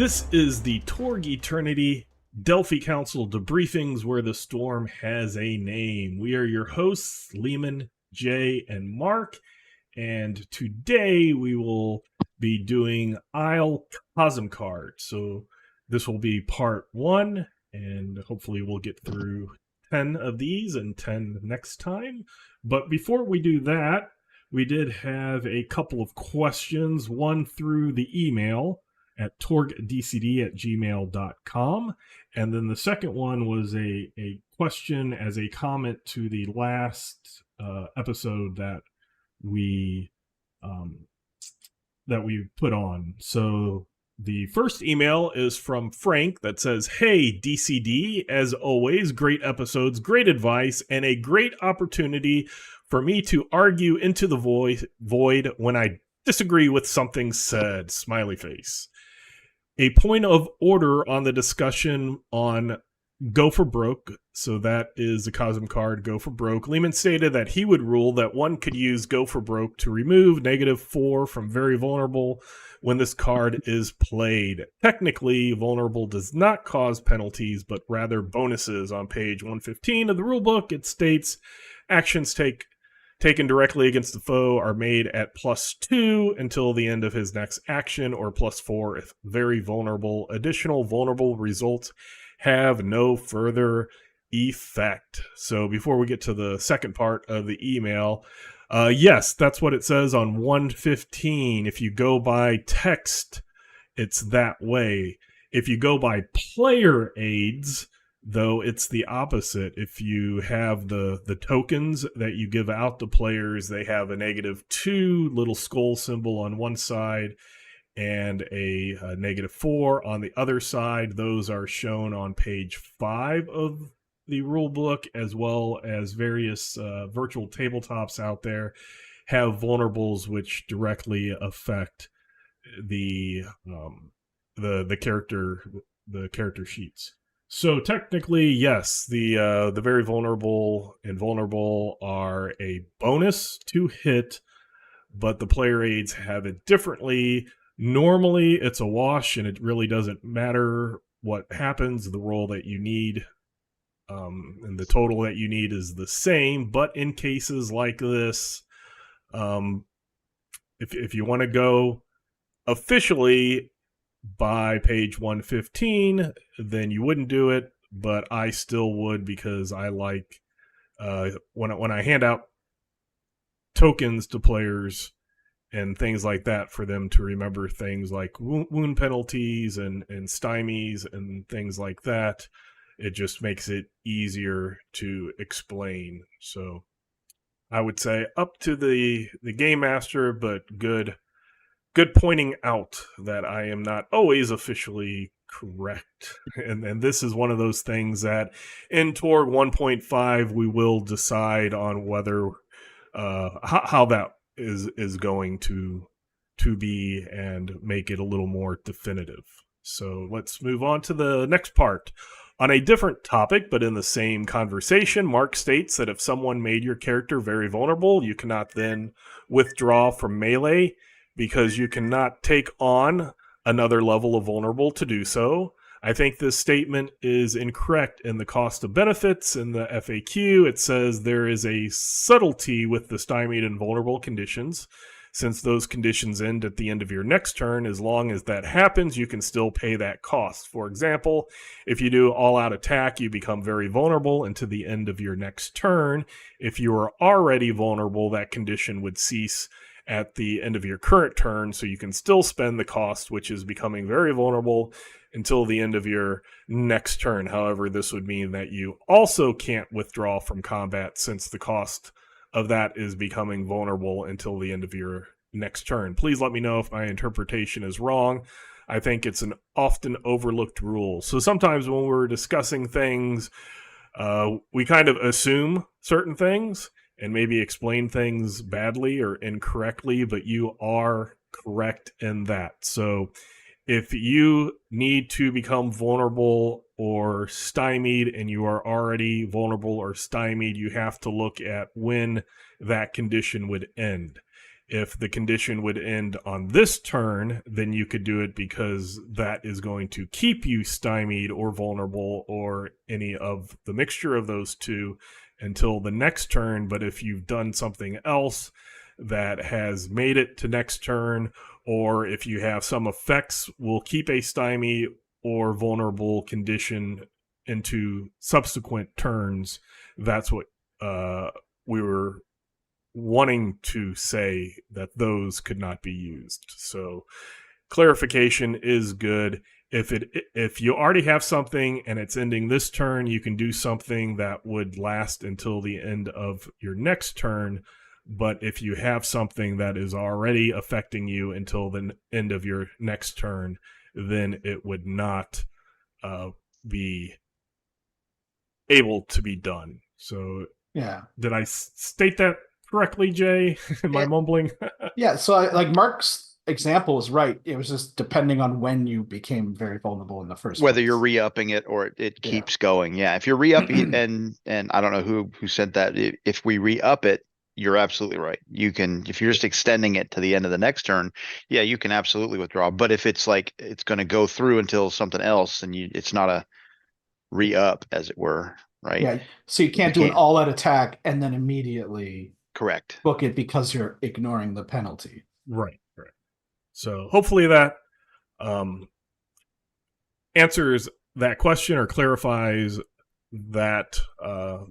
This is the Torg Eternity Delphi Council Debriefings where the storm has a name. We are your hosts, Leamon, Jay, and Mark, and today we will be doing Aysle Cosm Cards. So this will be part 1, and hopefully we'll get through 10 of these and 10 next time. But before we do that, we did have a couple of questions, one through the email at torgdcd@gmail.com. And then the second one was a question as a comment to the last episode that we put on. So the first email is from Frank that says, "Hey, DCD, as always, great episodes, great advice, and a great opportunity for me to argue into the void when I disagree with something said." Smiley face. A point of order on the discussion on Go for Broke. So that is the Cosm card, Go for Broke. Leamon stated that he would rule that one could use Go for Broke to remove -4 from Very Vulnerable when this card is played. Technically, Vulnerable does not cause penalties, but rather bonuses. On page 115 of the rulebook, it states, actions taken directly against the foe are made at +2 until the end of his next action, or +4 if very vulnerable. Additional vulnerable results have no further effect. So before we get to the second part of the email, yes, that's what it says on 115. If you go by text, it's that way. If you go by player aids, though, it's the opposite. If you have the tokens that you give out to players, they have a -2 little skull symbol on one side and a -4 on the other side. Those are shown on page 5 of the rule book, as well as various virtual tabletops out there have vulnerables which directly affect the character sheets. So technically, yes, the very vulnerable and vulnerable are a bonus to hit, but the player aids have it differently. Normally, it's a wash, and it really doesn't matter what happens. The roll that you need and the total that you need is the same. But in cases like this, if you want to go officially by page 115, then you wouldn't do it, but I still would, because I like when I hand out tokens to players and things like that for them to remember things like wound penalties and stymies and things like that. It just makes it easier to explain. So I would say up to the game master, but good pointing out that I am not always officially correct. And this is one of those things that in Torg 1.5 we will decide on whether how that is going to be and make it a little more definitive. So let's move on to the next part. On a different topic, but in the same conversation, Mark states that if someone made your character very vulnerable, you cannot then withdraw from melee, because you cannot take on another level of vulnerable to do so. I think this statement is incorrect in the cost of benefits. In the FAQ, it says there is a subtlety with the stymied and vulnerable conditions. Since those conditions end at the end of your next turn, as long as that happens, you can still pay that cost. For example, if you do all-out attack, you become very vulnerable until the end of your next turn. If you are already vulnerable, that condition would cease at the end of your current turn, so you can still spend the cost, which is becoming very vulnerable, until the end of your next turn. However, this would mean that you also can't withdraw from combat, since the cost of that is becoming vulnerable until the end of your next turn. Please let me know if my interpretation is wrong. I think it's an often overlooked rule. So sometimes when we're discussing things, we kind of assume certain things and maybe explain things badly or incorrectly, but you are correct in that. So if you need to become vulnerable or stymied and you are already vulnerable or stymied, you have to look at when that condition would end. If the condition would end on this turn, then you could do it because that is going to keep you stymied or vulnerable or any of the mixture of those two until the next turn. But if you've done something else that has made it to next turn, or if you have some effects will keep a stymie or vulnerable condition into subsequent turns, that's what we were wanting to say, that those could not be used. So clarification is good. If you already have something and it's ending this turn, you can do something that would last until the end of your next turn. But if you have something that is already affecting you until the end of your next turn, then it would not be able to be done. So yeah, did I state that correctly, Jay? Am I mumbling? yeah. So like Mark's example is right. It was just depending on when you became very vulnerable in the first Whether place. you're re-upping it or it keeps going. Yeah, if you're re-upping and I don't know who said that. If we re-up it, you're absolutely right. You can, if you're just extending it to the end of the next turn, yeah, you can absolutely withdraw. But if it's like it's going to go through until something else, and it's not a re-up, as it were, right? Yeah. So you can't do an all-out attack and then immediately correct book it because you're ignoring the penalty. Right. So hopefully that answers that question or clarifies that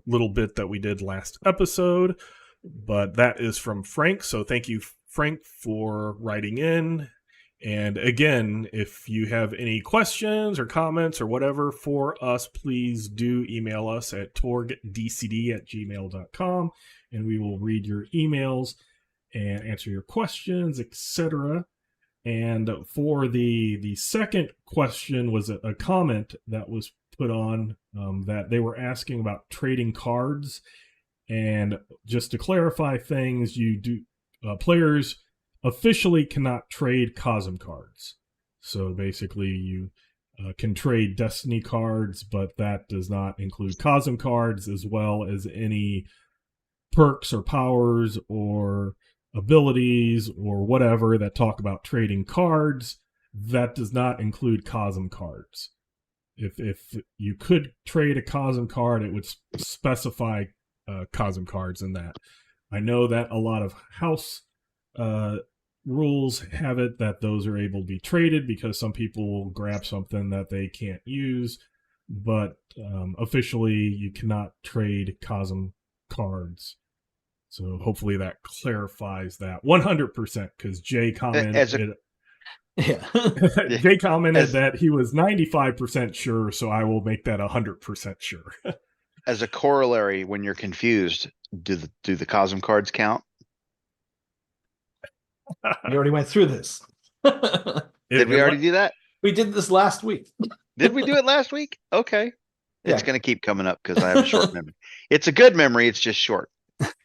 little bit that we did last episode. But that is from Frank. So thank you, Frank, for writing in. And again, if you have any questions or comments or whatever for us, please do email us at torgdcd@gmail.com, and we will read your emails and answer your questions, etc. And for the second question was a comment that was put on that they were asking about trading cards. And just to clarify things, you do players officially cannot trade Cosm cards. So basically, you can trade Destiny cards, but that does not include Cosm cards, as well as any perks or powers or abilities or whatever that talk about trading cards. That does not include Cosm cards. If you could trade a Cosm card, it would specify Cosm cards in that. I know that a lot of house rules have it that those are able to be traded because some people will grab something that they can't use, but officially you cannot trade Cosm cards. So hopefully that clarifies that 100%, because Jay commented Jay commented that he was 95% sure, so I will make that 100% sure. As a corollary, when you're confused, do the Cosm cards count? We already went through this. Did we already do that? We did this last week. Did we do it last week? Okay. Yeah. It's going to keep coming up because I have a short memory. It's a good memory. It's just short. But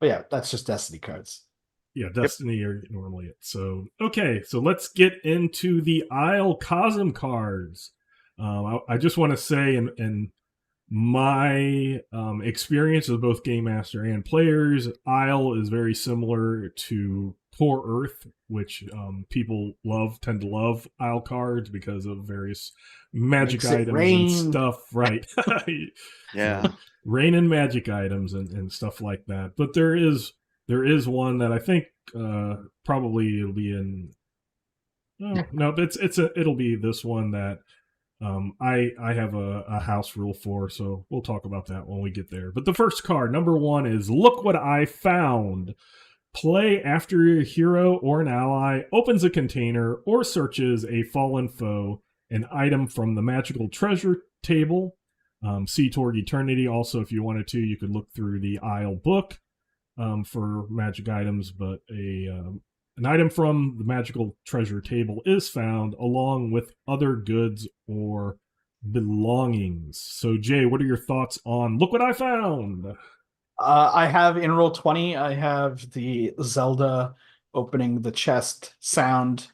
yeah, that's just Destiny cards. Yeah, Destiny are normally it. So, okay. So let's get into the Aysle Cosm cards. I just want to say, in my experience with both Game Master and players, Aysle is very similar to Poor Earth, which people tend to love Aysle cards because of various magic items and stuff. Right. Yeah. So, rain and magic items and stuff like that. But there is one that I think probably it'll be in. No, it'll be this one that I have a house rule for, so we'll talk about that when we get there. But the first card, number 1, is Look What I Found. Play after your hero or an ally opens a container or searches a fallen foe, an item from the magical treasure table. See Torg Eternity. Also, if you wanted to, you could look through the Aysle book for magic items, but an item from the magical treasure table is found along with other goods or belongings. So, Jay, what are your thoughts on Look What I Found? I have in roll 20, I have the Zelda opening the chest sound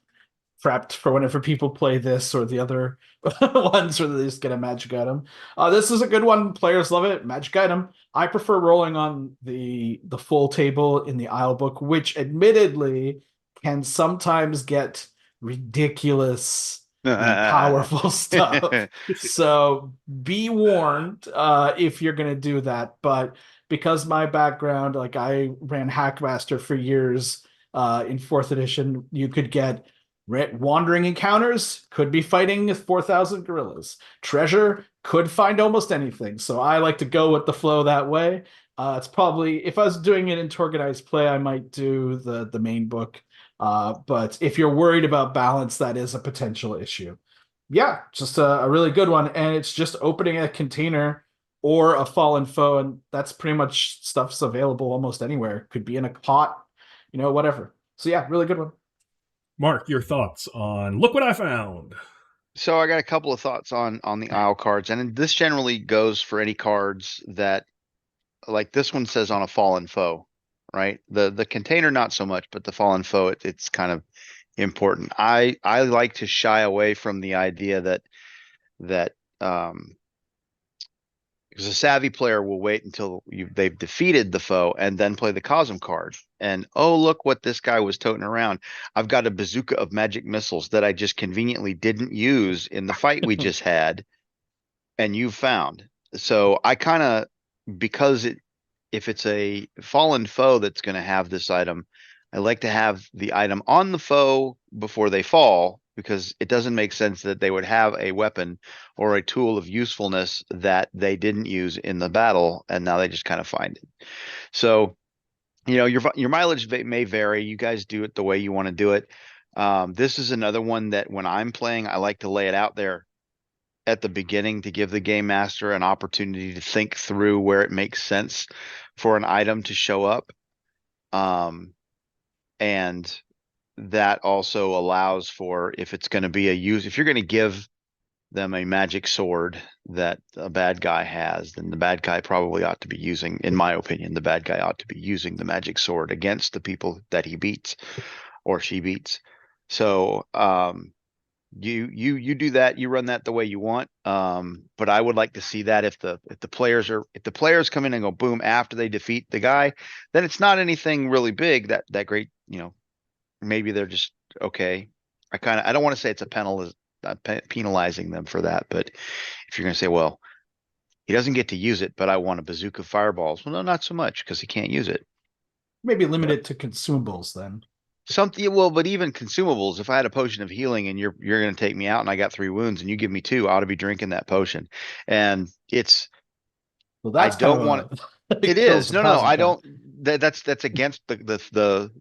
prepped for whenever people play this or the other ones where they just get a magic item. This is a good one. Players love it. Magic item. I prefer rolling on the full table in the Isle book, which admittedly can sometimes get ridiculous powerful stuff. So be warned if you're going to do that. But because my background, like I ran Hackmaster for years in 4th edition, you could get wandering encounters, could be fighting 4,000 gorillas. Treasure could find almost anything. So I like to go with the flow that way. It's probably, if I was doing it in organized play, I might do the main book. But if you're worried about balance, that is a potential issue. Yeah, just a really good one. And it's just opening a container or a fallen foe. And that's pretty much stuff's available almost anywhere. Could be in a pot, whatever. So yeah, really good one. Mark, your thoughts on Look What I Found? So I got a couple of thoughts on the Isle cards, and this generally goes for any cards that, like this one says on a fallen foe, right? The container not so much, but the fallen foe, it's kind of important. I like to shy away from the idea that because a savvy player will wait until they've defeated the foe and then play the Cosm card. And oh, look what this guy was toting around. I've got a bazooka of magic missiles that I just conveniently didn't use in the fight we just had, and you found. So I kind of, because if it's a fallen foe that's going to have this item, I like to have the item on the foe before they fall, because it doesn't make sense that they would have a weapon or a tool of usefulness that they didn't use in the battle, and now they just kind of find it. So, your mileage may vary. You guys do it the way you want to do it. This is another one that when I'm playing, I like to lay it out there at the beginning to give the game master an opportunity to think through where it makes sense for an item to show up. And that also allows for, if it's going to be if you're going to give them a magic sword that a bad guy has, then the bad guy probably ought to be using, in my opinion, the bad guy ought to be using the magic sword against the people that he beats or she beats. So, you do that, you run that the way you want. But I would like to see that if the players come in and go boom after they defeat the guy, then it's not anything really big that great, maybe they're just okay. I don't want to say it's penalizing them for that, but if you're going to say, well, he doesn't get to use it, but I want a bazooka fireballs. Well, no, not so much, because he can't use it. Maybe limited to consumables then. Something, well, but even consumables, if I had a potion of healing and you're going to take me out and I got 3 wounds and you give me 2, I ought to be drinking that potion. And it's, well, that's I don't want it. It is. No, I don't. That's against the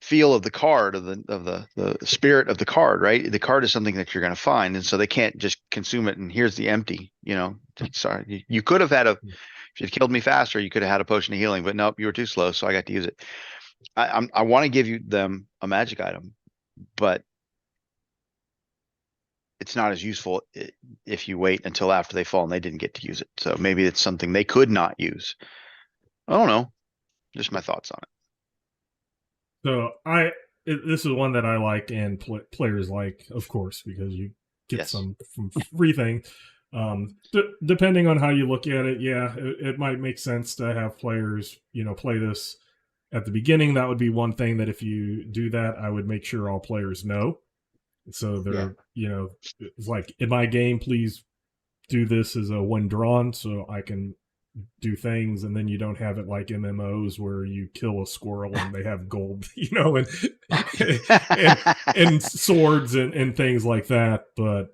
feel of the card, of the spirit of the card, right? The card is something that you're going to find, and so they can't just consume it and here's the empty. Sorry, you could have had if you'd killed me faster, you could have had a potion of healing, but nope, you were too slow, so I got to use it. I want to give them a magic item, but it's not as useful if you wait until after they fall and they didn't get to use it. So maybe it's something they could not use. I don't know. Just my thoughts on it. So this is one that I like and players like, of course, because you get some from free things. Depending on how you look at it, yeah, it might make sense to have players, play this at the beginning. That would be one thing that if you do that, I would make sure all players know. So they're, it's like, in my game, please do this as a one drawn so I can do things, and then you don't have it like MMOs where you kill a squirrel and they have gold, and swords and things like that. But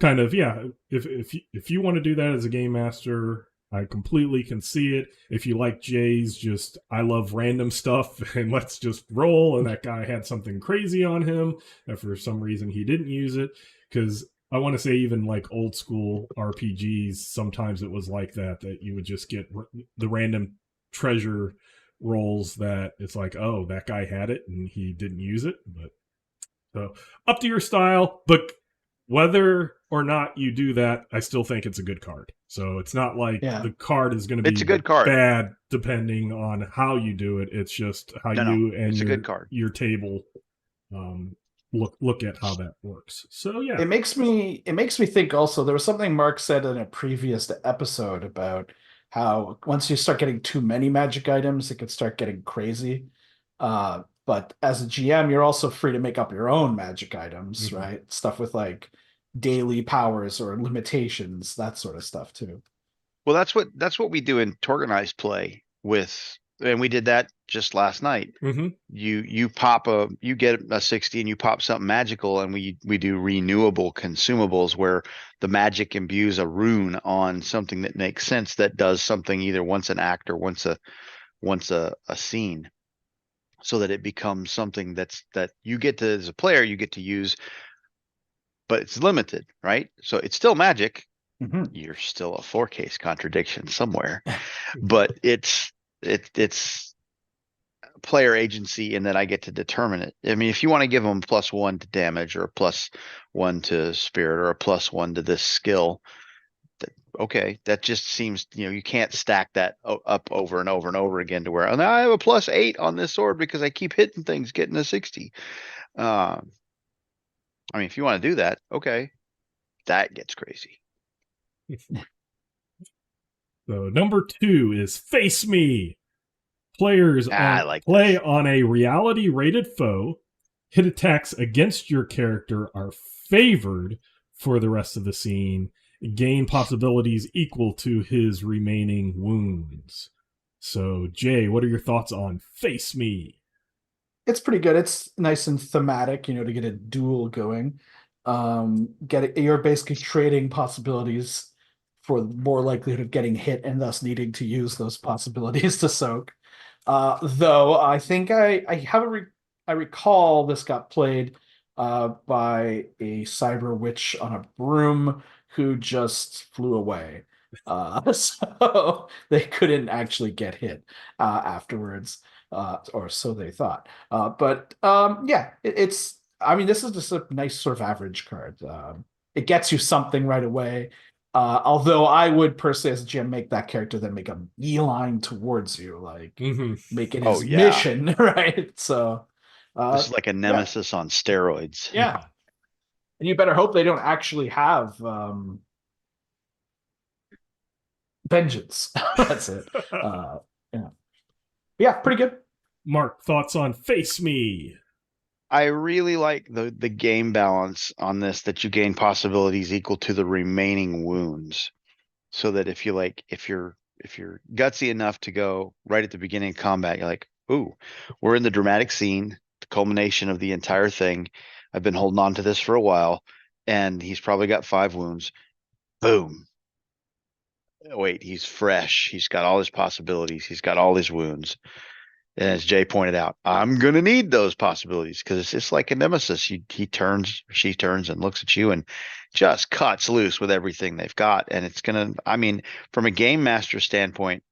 kind of, yeah, if you want to do that as a game master, I completely can see it. If you like Jay's, just I love random stuff and let's just roll, and that guy had something crazy on him and for some reason he didn't use it, because I want to say even like old school RPGs, sometimes it was like that you would just get the random treasure rolls that it's like, oh, that guy had it and he didn't use it. But so up to your style, but whether or not you do that, I still think it's a good card. So it's not like the card is going to be a good card. Bad depending on how you do it. It's just how and it's a good card. Your table look at how that works. So yeah, It makes me think also, there was something Mark said in a previous episode about how once you start getting too many magic items, it could start getting crazy. But as a GM, you're also free to make up your own magic items, right? Stuff with like daily powers or limitations, that sort of stuff too. Well, that's what we do in organized play with, and we did that just last night. You get a 60 and you pop something magical, and we do renewable consumables where the magic imbues a rune on something that makes sense, that does something either once an act or once a scene, so that it becomes something that you get to, as a player, you get to use, but it's limited, right? So it's still magic. You're still a 4-case contradiction somewhere, but it's player agency in that I get to determine it. I mean, if you want to give them +1 to damage or a +1 to spirit or a +1 to this skill, okay, that just seems, you can't stack that up over and over and over again to where, oh, now I have a +8 on this sword because I keep hitting things, getting a 60. I mean, if you want to do that, okay, that gets crazy. So number 2 is Face Me. Players play on a reality rated foe. Hit attacks against your character are favored for the rest of the scene. Gain possibilities equal to his remaining wounds. So, Jay, what are your thoughts on Face Me? It's pretty good. It's nice and thematic, to get a duel going. You're basically trading possibilities for more likelihood of getting hit and thus needing to use those possibilities to soak. Though I think I recall this got played by a cyber witch on a broom who just flew away. So they couldn't actually get hit afterwards, or so they thought. It's. I mean, this is just a nice sort of average card. It gets you something right away. Although I would personally, as a GM, make that character then make a beeline towards you, like make it his mission, right? So this is like a nemesis on steroids. Yeah. And you better hope they don't actually have vengeance. That's it. Yeah, pretty good. Mark, thoughts on Face Me? I really like the game balance on this, that you gain possibilities equal to the remaining wounds, so that if you're gutsy enough to go right at the beginning of combat, you're like, ooh, we're in the dramatic scene, the culmination of the entire thing. I've been holding on to this for a while, and he's probably got 5 wounds. Boom. Wait, he's fresh. He's got all his possibilities. He's got all his wounds. And as Jay pointed out, I'm going to need those possibilities, because it's just like a nemesis. He turns, she turns and looks at you and just cuts loose with everything they've got. And it's going to, I mean, from a game master standpoint,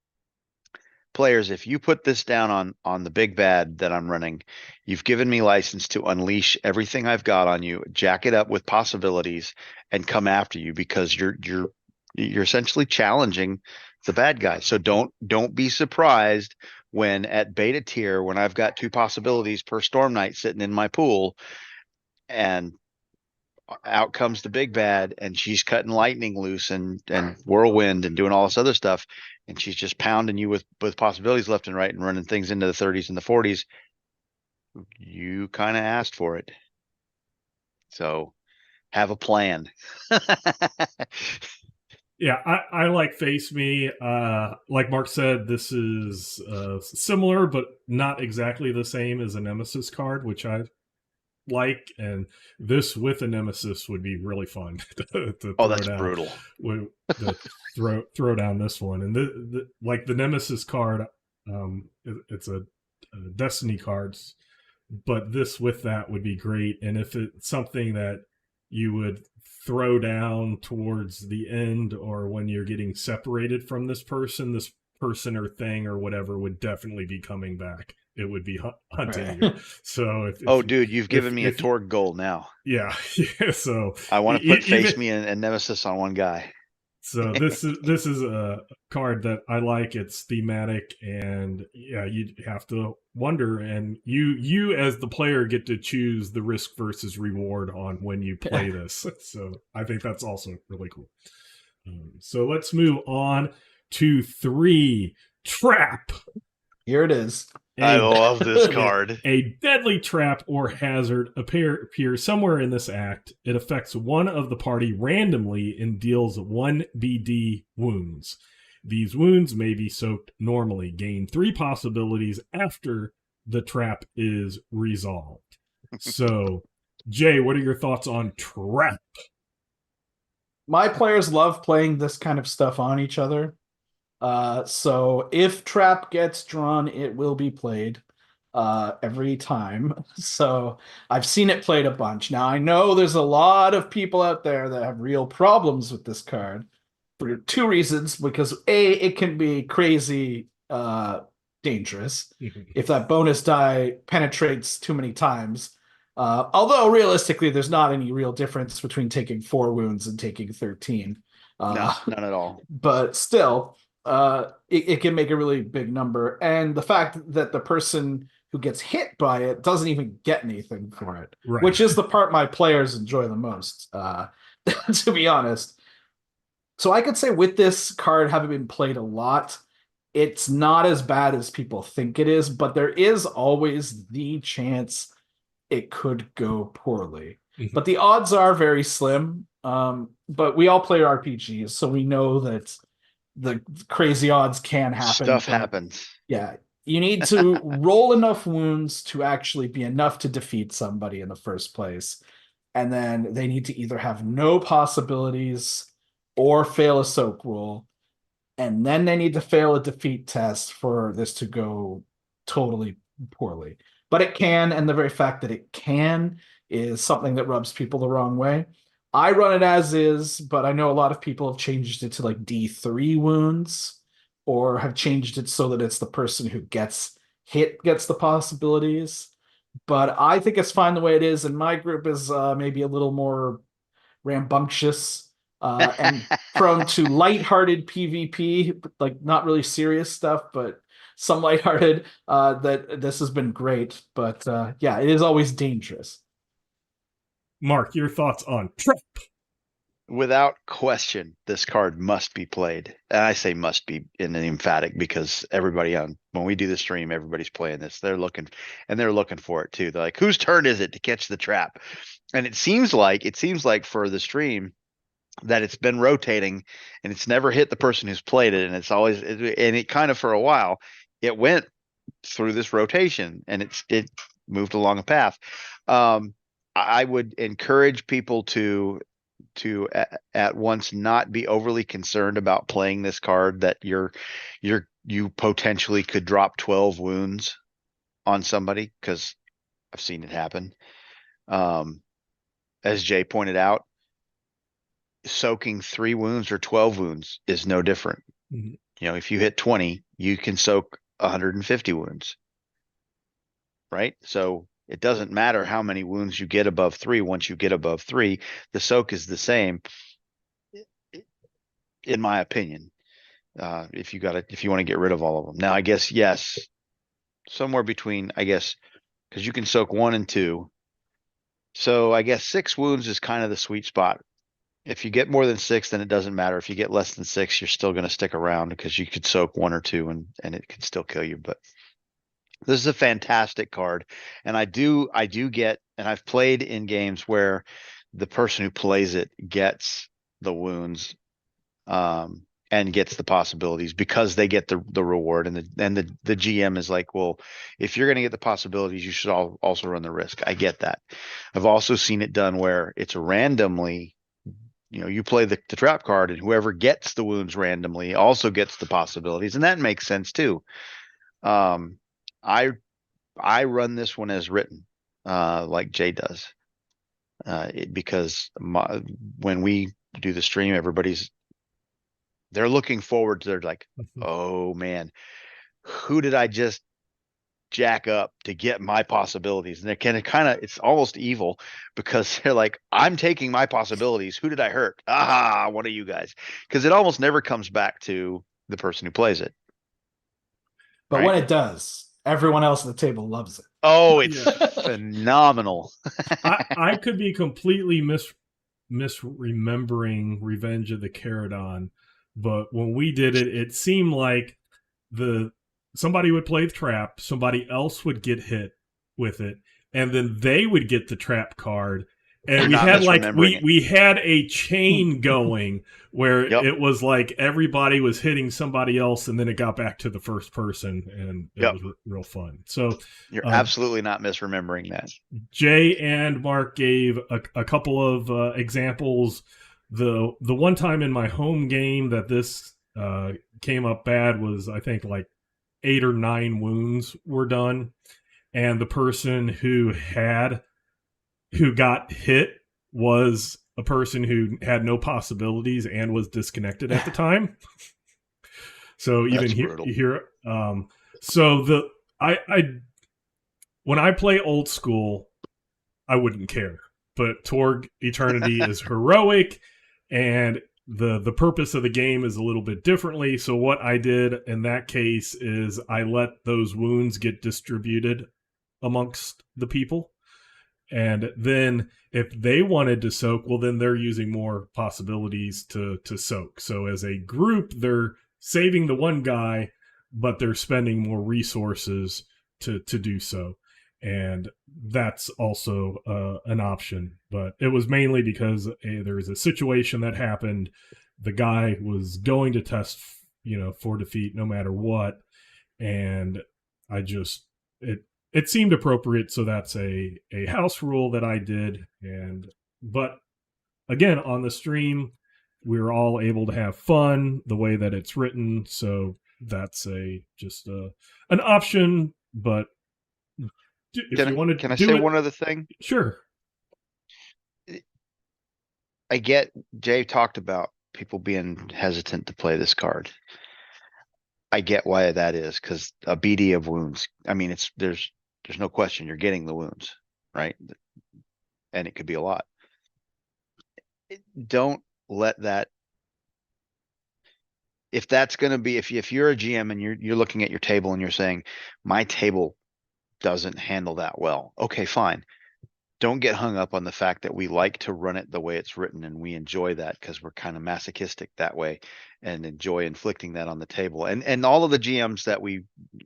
players, if you put this down on the big bad that I'm running, you've given me license to unleash everything I've got on you, jack it up with possibilities, and come after you, because you're essentially challenging the bad guy. So don't be surprised when at beta tier, when I've got 2 possibilities per Storm Knight sitting in my pool, and out comes the big bad, and she's cutting lightning loose and whirlwind and doing all this other stuff, and she's just pounding you with possibilities left and right and running things into the 30s and the 40s. You kind of asked for it. So have a plan. Yeah, I like Face Me. Like Mark said, this is similar, but not exactly the same as a Nemesis card, which I like. And this with a Nemesis would be really fun to oh, that's down. Brutal. Throw down this one. And like the Nemesis card, it's a Destiny cards, but this with that would be great. And if it's something that you would throw down towards the end, or when you're getting separated from this person or thing or whatever would definitely be coming back. It would be hunting you. So dude, you've given me a Torg goal now. Yeah. So I want to put Face Me and Nemesis on one guy. So this is a card that I like. It's thematic, and yeah, you have to wonder, and you as the player get to choose the risk versus reward on when you play this. So I think that's also really cool. So let's move on to 3 trap. Here it is. I love this card. A deadly trap or hazard appears somewhere in this act. It affects one of the party randomly and deals 1 BD wounds. These wounds may be soaked normally. Gain 3 possibilities after the trap is resolved. So, Jay, what are your thoughts on trap? My players love playing this kind of stuff on each other. So if trap gets drawn, it will be played every time. So I've seen it played a bunch. Now I know there's a lot of people out there that have real problems with this card for 2 reasons. Because A, it can be crazy dangerous if that bonus die penetrates too many times. Although realistically, there's not any real difference between taking 4 wounds and taking 13. No, none at all. But still, it can make a really big number. And the fact that the person who gets hit by it doesn't even get anything for it, Right. which is the part my players enjoy the most, to be honest. So I could say with this card having been played a lot, it's not as bad as people think it is, but there is always the chance it could go poorly. But the odds are very slim. But we all play RPGs, so we know that the crazy odds can happen. Stuff happens. Yeah. You need to roll enough wounds to actually be enough to defeat somebody in the first place. And then they need to either have no possibilities or fail a soak roll. And then they need to fail a defeat test for this to go totally poorly. But it can, and the very fact that it can is something that rubs people the wrong way. I run it as is, but I know a lot of people have changed it to like D3 wounds, or have changed it so that it's the person who gets hit gets the possibilities. But I think it's fine the way it is, and my group is maybe a little more rambunctious and prone to lighthearted PvP, like not really serious stuff, but some lighthearted. That this has been great, but yeah, it is always dangerous. Mark, your thoughts on trap? Without question, this card must be played. And I say must be in an emphatic because everybody when we do the stream, everybody's playing this. They're looking for it too. They're like, whose turn is it to catch the trap? And it seems like for the stream that it's been rotating and it's never hit the person who's played it. And it's always, and it kind of for a while, it went through this rotation and it moved along a path. I would encourage people to at once not be overly concerned about playing this card that you potentially could drop 12 wounds on somebody, because I've seen it happen. As Jay pointed out, soaking 3 wounds or 12 wounds is no different. You know, if you hit 20, you can soak 150 wounds, right? So it doesn't matter how many wounds you get above 3. Once you get above 3, the soak is the same, in my opinion. If you want to get rid of all of them. Now, I guess, yes, somewhere between, I guess, because you can soak 1 and 2. So I guess 6 wounds is kind of the sweet spot. If you get more than 6, then it doesn't matter. If you get less than 6, you're still going to stick around because you could soak 1 or 2 and it could still kill you. But this is a fantastic card. And I do get, and I've played in games where the person who plays it gets the wounds and gets the possibilities because they get the reward. And the GM is like, well, if you're going to get the possibilities, you should also run the risk. I get that. I've also seen it done where it's randomly, you know, you play the trap card and whoever gets the wounds randomly also gets the possibilities. And that makes sense too. I run this one as written, like Jay does, because when we do the stream, they're looking forward to, they're like, oh man, who did I just jack up to get my possibilities. And it's almost evil because they're like, I'm taking my possibilities. Who did I hurt? One of you guys. Because it almost never comes back to the person who plays it. But right? when it does, everyone else at the table loves it. Oh, it's phenomenal. I could be completely misremembering Revenge of the Caradon, but when we did it, it seemed like somebody would play the trap, somebody else would get hit with it, and then they would get the trap card. And we had we had a chain going where it was like everybody was hitting somebody else, and then it got back to the first person, and it was real fun. So you're absolutely not misremembering that. Jay and Mark gave a couple of examples. The one time in my home game that this came up bad was, I think, like 8 or 9 wounds were done, and the person who got hit was a person who had no possibilities and was disconnected at the time. So even here, so when I play old school, I wouldn't care. But Torg Eternity is heroic, and the purpose of the game is a little bit differently. So what I did in that case is I let those wounds get distributed amongst the people. And then if they wanted to soak, well, then they're using more possibilities to soak. So as a group, they're saving the one guy, but they're spending more resources to do so. And that's also an option. But it was mainly because there was a situation that happened. The guy was going to test, for defeat no matter what. And it seemed appropriate, so that's a house rule that I did. But again, on the stream, we were all able to have fun the way that it's written. So that's just an option. But if you want to, can I say one other thing? Sure. I get Jay talked about people being hesitant to play this card. I get why that is, because a BD of wounds. I mean, there's no question you're getting the wounds, right? And it could be a lot. Don't let that. If that's going to be, if you're a GM and you're looking at your table and you're saying, my table doesn't handle that well. Okay, fine. Don't get hung up on the fact that we like to run it the way it's written, and we enjoy that because we're kind of masochistic that way and enjoy inflicting that on the table. And all of the GMs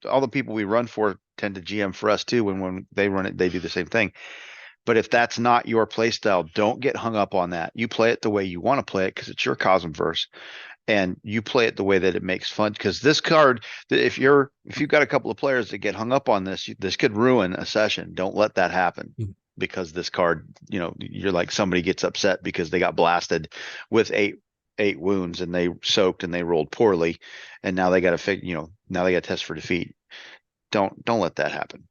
all the people we run for tend to GM for us too. When they run it, they do the same thing. But if that's not your play style, don't get hung up on that. You play it the way you want to play it because it's your Cosmverse, and you play it the way that it makes fun. Because this card, if you've got a couple of players that get hung up on this could ruin a session. Don't let that happen. Mm-hmm. Because this card, you're like, somebody gets upset because they got blasted with eight wounds and they soaked and they rolled poorly, and now they got to now they got to test for defeat. Don't let that happen.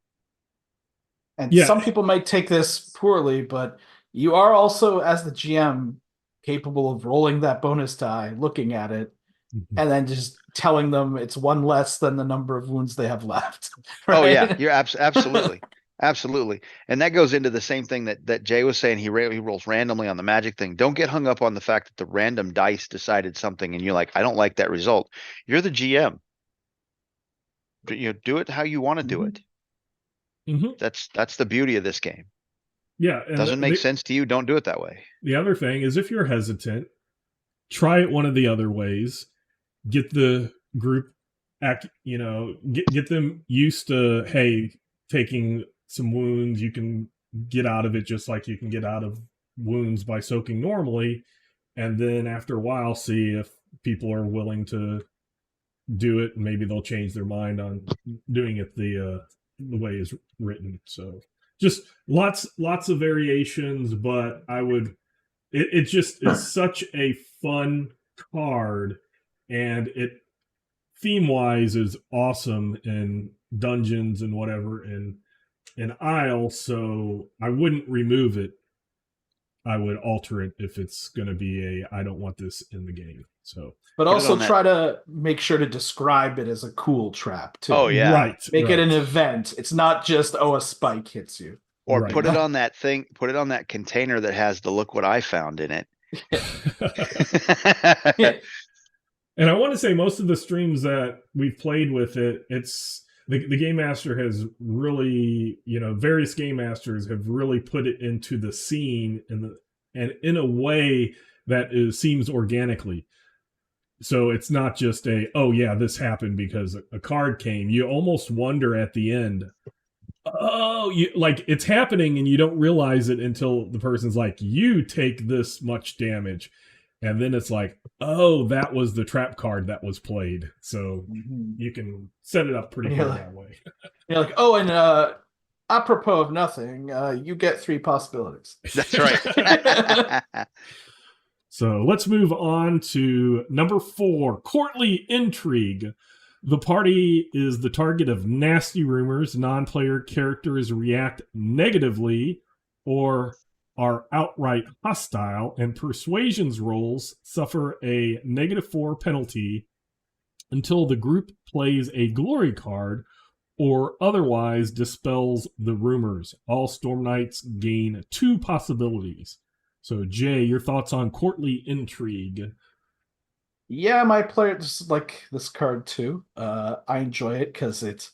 And some people might take this poorly, but you are also, as the GM, capable of rolling that bonus die, looking at it, and then just telling them it's one less than the number of wounds they have left. Right? Oh yeah, you're absolutely. Absolutely. And that goes into the same thing that Jay was saying. He rolls randomly on the magic thing. Don't get hung up on the fact that the random dice decided something and you're like, I don't like that result. You're the GM. Do it how you want to do it. Mm-hmm. That's the beauty of this game. Yeah. And doesn't make sense to you, don't do it that way. The other thing is, if you're hesitant, try it one of the other ways. Get the group get them used to, hey, taking some wounds, you can get out of it just like you can get out of wounds by soaking normally. And then after a while, see if people are willing to do it. And maybe they'll change their mind on doing it the way it's written. So just lots of variations, but it just is such a fun card, and it theme wise is awesome in dungeons and whatever in Aysle, so I wouldn't remove it. I would alter it if it's going to be I don't want this in the game. So, But Put it also on that- try to make sure to describe it as a cool trap too. Oh, yeah. right. Make it right. an event. It's not just, oh, a spike hits you. Or Right. put it on that thing, put it on that container that has the look what I found in it. And I want to say most of the streams that we've played with it, it's the game master has really, various game masters have really put it into the scene and in a way that seems organically. So it's not just oh yeah, this happened because a card came. You almost wonder at the end, like it's happening and you don't realize it until the person's like, you take this much damage. And then it's like, oh, that was the trap card that was played. So you can set it up pretty good that way. You're like, oh, and apropos of nothing, you get 3 possibilities. That's right. So let's move on to number 4, courtly intrigue. The party is the target of nasty rumors. Non-player characters react negatively or are outright hostile, and persuasions rolls suffer a -4 penalty until the group plays a glory card or otherwise dispels the rumors. All Storm Knights gain 2 possibilities. So, Jay, your thoughts on courtly intrigue? Yeah, my players like this card too. I enjoy it because it's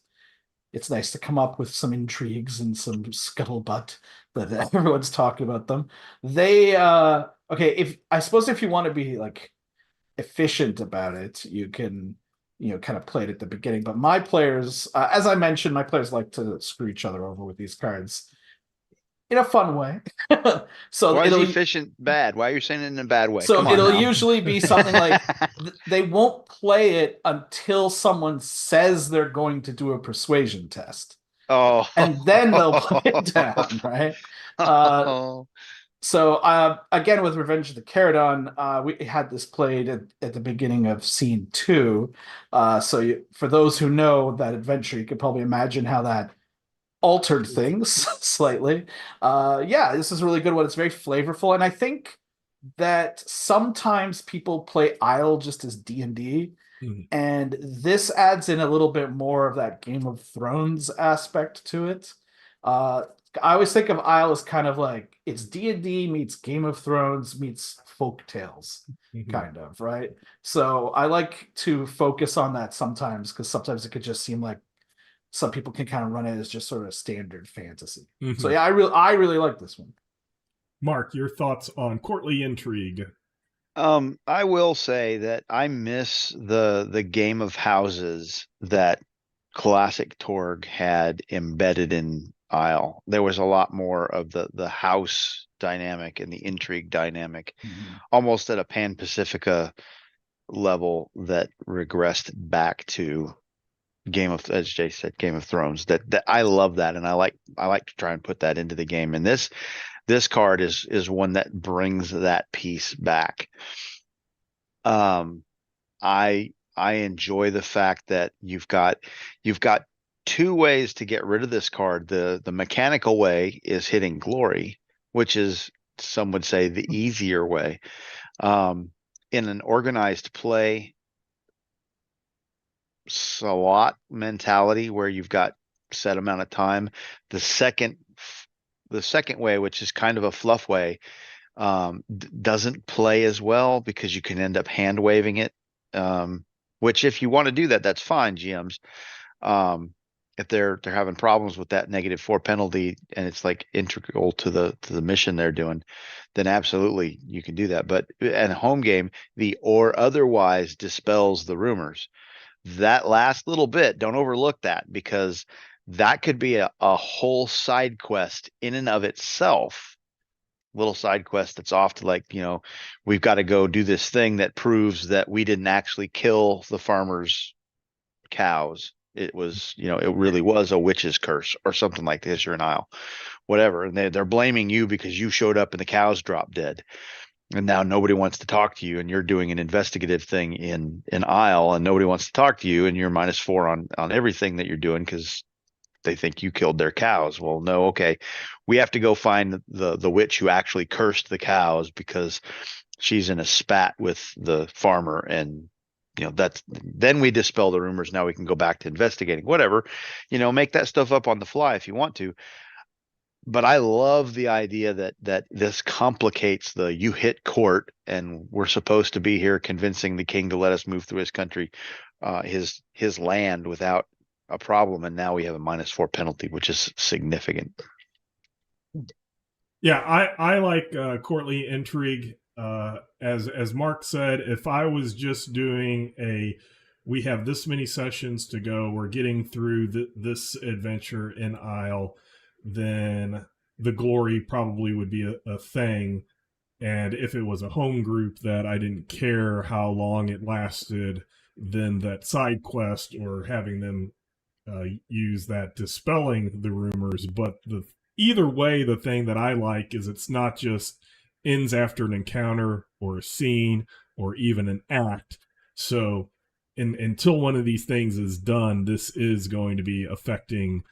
nice to come up with some intrigues and some scuttlebutt that everyone's talking about them. They okay, if you want to be like efficient about it, you can kind of play it at the beginning. But my players, as I mentioned, my players like to screw each other over with these cards in a fun way. So Why is efficient bad? Why are you saying it in a bad way? So it'll now. usually be something like they won't play it until someone says they're going to do a persuasion test. Oh, and then they'll put it down, right? So again, with Revenge of the Caradon, we had this played at the beginning of scene 2. For those who know that adventure, you could probably imagine how that altered things slightly. Yeah, this is a really good one. It's very flavorful, and I think that sometimes people play Aysle just as D&D, and this adds in a little bit more of that Game of Thrones aspect to it. I always think of Aysle as kind of like it's D&D meets Game of Thrones meets folk tales, kind of, right? So I like to focus on that sometimes, because sometimes it could just seem like some people can kind of run it as just sort of standard fantasy. So yeah, I really like this one. Mark, your thoughts on courtly intrigue? I will say that I miss the game of houses that classic Torg had embedded in Aysle. There was a lot more of the house dynamic and the intrigue dynamic, almost at a Pan Pacifica level that regressed back to as Jay said, Game of Thrones. That I love that, and I like to try and put that into the game. And this card is one that brings that piece back. I enjoy the fact that you've got 2 ways to get rid of this card. The mechanical way is hitting glory, which is, some would say, the easier way. In an organized play slot mentality where you've got set amount of time, the second way, which is kind of a fluff way, doesn't play as well because you can end up hand waving it, which if you want to do that, that's fine, GMs. If they're having problems with that -4 penalty and it's like integral to the mission they're doing, then absolutely you can do that. But in a home game, the or otherwise dispels the rumors. That last little bit, don't overlook that, because that could be a whole side quest in and of itself. Little side quest that's off to, like, we've got to go do this thing that proves that we didn't actually kill the farmer's cows. It was, it really was a witch's curse or something like this, or an Aysle, whatever. And they're blaming you because you showed up and the cows dropped dead. And now nobody wants to talk to you, and you're doing an investigative thing in Aysle, and nobody wants to talk to you, and you're -4 on everything that you're doing because they think you killed their cows. Well, no, okay, we have to go find the witch who actually cursed the cows because she's in a spat with the farmer, and then we dispel the rumors. Now we can go back to investigating, whatever, make that stuff up on the fly if you want to. But I love the idea that this complicates you hit court, and we're supposed to be here convincing the king to let us move through his country, his land without a problem, and now we have a -4 penalty, which is significant. Yeah, I like courtly intrigue. As Mark said, if I was just doing we have this many sessions to go, we're getting through this adventure in Aysle, then the glory probably would be a thing. And if it was a home group that I didn't care how long it lasted, then that side quest or having them use that dispelling the rumors. But either way, the thing that I like is it's not just ends after an encounter or a scene or even an act. So until one of these things is done, this is going to be affecting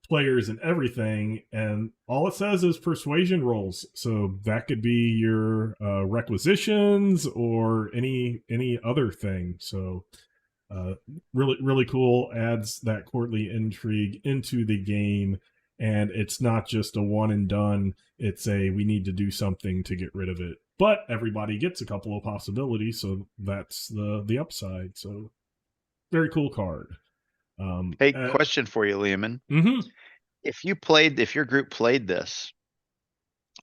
players and everything, and all it says is persuasion rolls. So that could be your requisitions or any other thing. So really cool, adds that courtly intrigue into the game, and it's not just a one and done. It's we need to do something to get rid of it, but everybody gets a couple of possibilities, so that's the upside. So very cool card. Hey, question for you, Leamon. Mm-hmm. If your group played this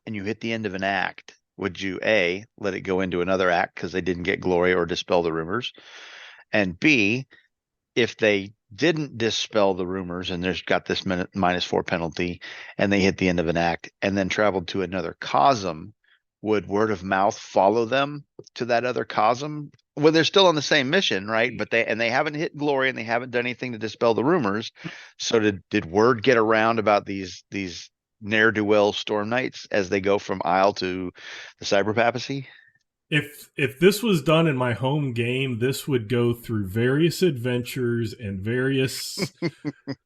and you hit the end of an act, would you A, let it go into another act because they didn't get glory or dispel the rumors? And B, if they didn't dispel the rumors and there's got this -4 penalty and they hit the end of an act and then traveled to another Cosm, would word of mouth follow them to that other Cosm? Well, they're still on the same mission, right? But they haven't hit glory and they haven't done anything to dispel the rumors. So did word get around about these ne'er-do-well Storm Knights as they go from Aysle to the Cyber Papacy? If this was done in my home game, this would go through various adventures and various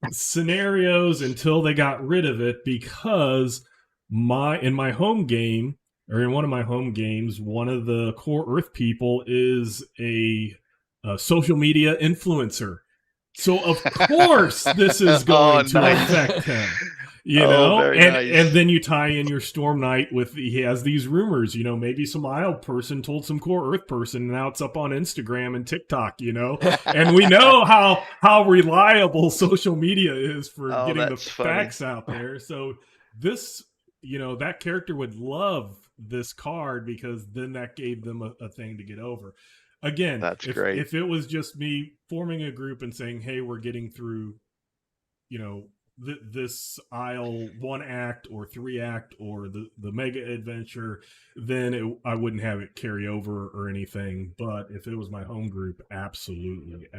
scenarios until they got rid of it, because in my home game, or in one of my home games, one of the core Earth people is a social media influencer. So of course this is going to affect him. And then you tie in your Storm Knight with he has these rumors, maybe some Aysle person told some core Earth person, and now it's up on Instagram and TikTok, and we know how reliable social media is for getting the facts out there. So this, that character would love this card because then that gave them a thing to get over. Again, that's great. If it was just me forming a group and saying, hey, we're getting through, this Aysle 1 act or 3 act or the mega adventure, then I wouldn't have it carry over or anything. But if it was my home group, absolutely,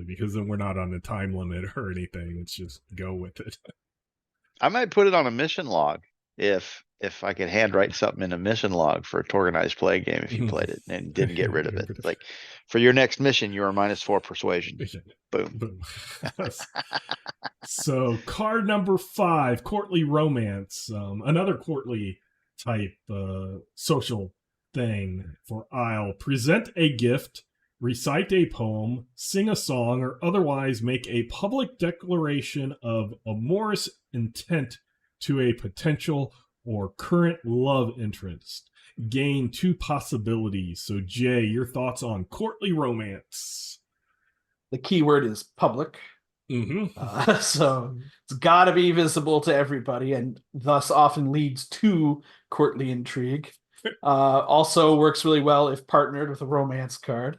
because then we're not on a time limit or anything. It's just go with it. I might put it on a mission log if I could handwrite something in a mission log for a organized play game if you played it and didn't get rid of it. Like, for your next mission, you are -4 persuasion. Boom. So card number 5, Courtly Romance. Another courtly type social thing for Aysle. Present a gift, recite a poem, sing a song, or otherwise make a public declaration of amorous intent to a potential or current love interest. Gain 2 possibilities. So Jay, your thoughts on Courtly Romance? The key word is public. Mm-hmm. So it's got to be visible to everybody, and thus often leads to courtly intrigue. Also works really well if partnered with a romance card.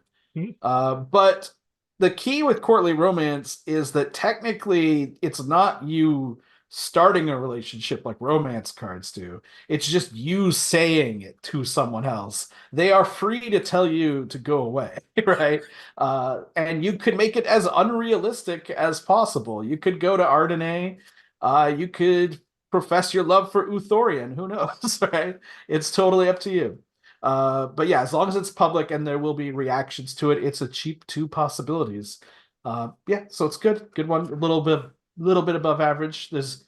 But the key with courtly romance is that technically it's not you starting a relationship like romance cards do. It's just you saying it to someone else. They are free to tell you to go away, right? And you could make it as unrealistic as possible. You could go to Ardenay. You could profess your love for Uthorian. Who knows, right? It's totally up to you. But yeah, as long as it's public and there will be reactions to it, it's a cheap 2 possibilities. Yeah, so it's good. Good one. A little bit little bit above average. There's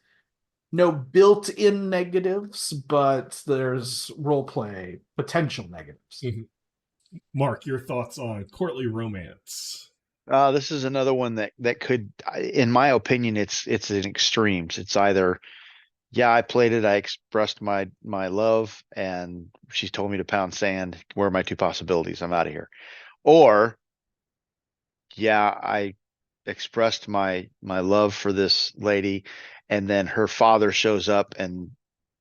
no built-in negatives, but there's role play potential negatives. Mark, your thoughts on courtly romance? This is another one that could, in my opinion, it's in extremes. It's either, yeah, I played it, I expressed my love, and she's told me to pound sand. Where are my two possibilities? I'm out of here. Or, yeah, I expressed my love for this lady, and then her father shows up, and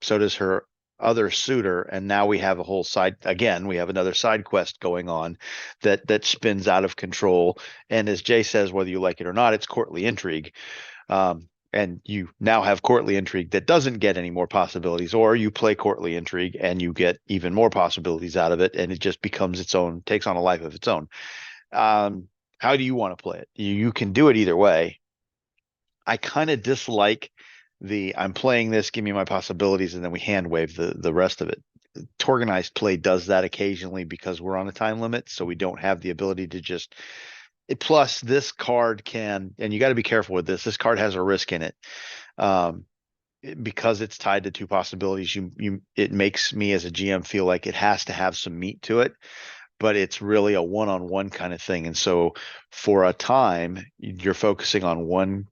so does her other suitor, and now we have a whole side again. We have another side quest going on that spins out of control. And as Jay says, whether you like it or not, it's courtly intrigue. And you now have courtly intrigue that doesn't get any more possibilities, or you play courtly intrigue and you get even more possibilities out of it, and it just becomes its own, takes on a life of its own. How do you want to play it? You can do it either way. I kind of dislike the I'm playing this, give me my possibilities, and then we hand wave the rest of it. Organized play does that occasionally because we're on a time limit, so we don't have the ability to just. Plus, this card can, and you got to be careful with this. This card has a risk in it, because it's tied to two possibilities. It makes me as a GM feel like it has to have some meat to it, but it's really a one-on-one kind of thing. And so, for a time, you're focusing on one